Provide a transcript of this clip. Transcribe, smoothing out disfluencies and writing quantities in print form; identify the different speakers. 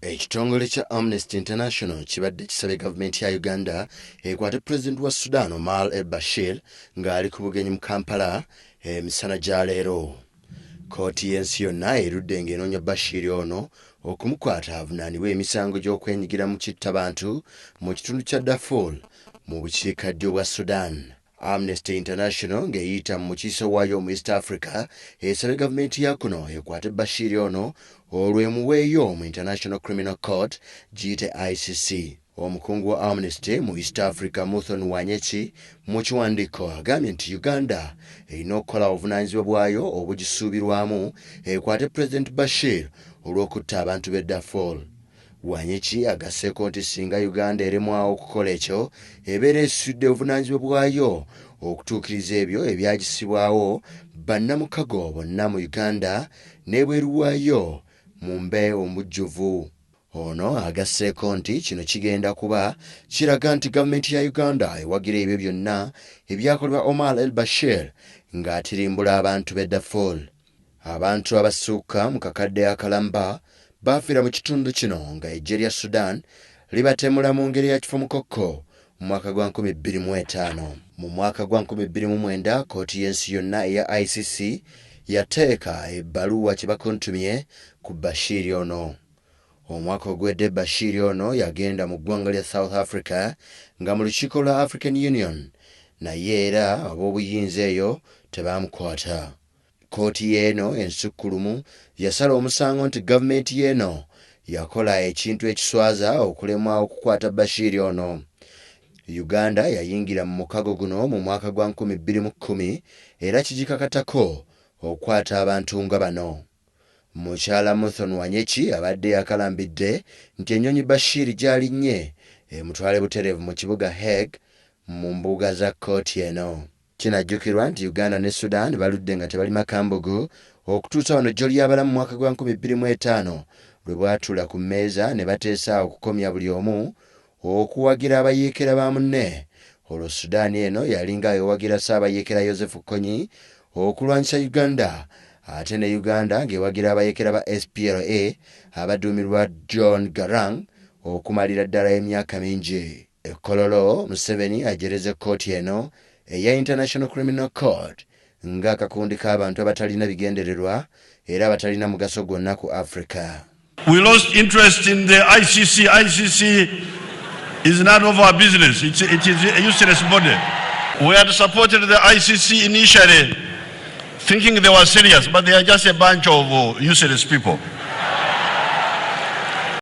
Speaker 1: Ekitongere kya Amnesty International kibadde kisabye gavumenti ya Uganda ekwatte President wa Sudan Omar Bashir ng'ali ku bugenyi mu Kampala emisana gya leero. Kkooti y'ensi yonna erudde ng'enoonya Bashir ono okumukwata avunaanibwe emisango gy'okwenyigira mu kittabantu mu kitundu kya Darfur mu bukiikaddyo bwa Sudan. Amnesty International ng'eyita mu mukiise waayo mu East Africa esabye gavumenti ya kuno ekwatte Bashir ono olwemuweeyo mu International Criminal Court giyite ICC. Omukungu wa Amnesty mu East Africa Muthon Wanyechi mu kiwandiiko agambye nti Uganda erina okukola obuvunaanyizibwa bwayo obugisuubirwamu ekwatte President Bashir olw'okutta abantu b'e Darfur. Wanyechi agasseeko nti singa Uganda eremwawo okukola ekyo ebeera esudde obuvunaanyizibwa bwayo okutuukiriza ebyo ebyagisibwawo bannamukago bonna mu Uganda n'ebweru waayo mu mbe omujjuvu. Ono agasseeko nti kino kigenda kuba kiraga nti gavumenti ya Uganda ewagira ebyo byonna ebyakolebwa Omar Bashir ng'atirimbula abantu b'e Darfur. Abantu abasukka mu kakadde akalamba baafiira mu kitundu kino nga eggye lya Sudan libatemula mu ngeri ya kifumukokko mu mwaka gwa 2005. Mu mwaka gwa 2009 kkooti y'ensi yonna eya ICC yateeka ebbaluwa kye bakuntumye ku Bashir ono. Omwaka ogwedde Bashir ono yagenda mu ggwanga lya South Africa nga mu lukiiko lwa African Union, naye era ab'obuyinza eyo tebaamukwata. Kkooti y'eno ensukkulumu yasala omusango nti gavumenti y'eno yakola ekintu ekiswaza okulemwa okukwata Bashir ono. Uganda yayingira mu mukago guno mu mwaka gwa 2010 era kigikakatako okukwata abantu nga bano. Mukyala Muthon Wanyechi abadde yakalambidde nti ennyonyi Bashir gy'alinnye emutwale butereevu mu kibuga Hague mu mbuga za kkooti eno. Kinajjukirwa nti Uganda ne Sudan baludde nga tebali makambugu okutuusa wano jjo ly'abalamu mu mwaka gwa 2005 lwe bwatula ku mmeeza ne bateesa okukomya buli omu okuwagira abayeekera ba munne. Olwo Sudan eno yalinga ewagira Ssaabayeekera Joseph Kony okulwanyisa Uganda, ate ne Uganda ng'ewagira abayeekera ba SPLA abaduumirwa John Garang okumalira ddala emyaka mingi. Ekkololo Museveni ajereze kkooti eno eya International Criminal Court ng'akakundi k'abantu abatalina bigendererwa era abatalina mugaso gwonna ku Africa.
Speaker 2: We lost interest in the ICC. ICC is none of our business. It is a useless body. We had supported the ICC initially, thinking they were serious, but they are just a bunch of useless people.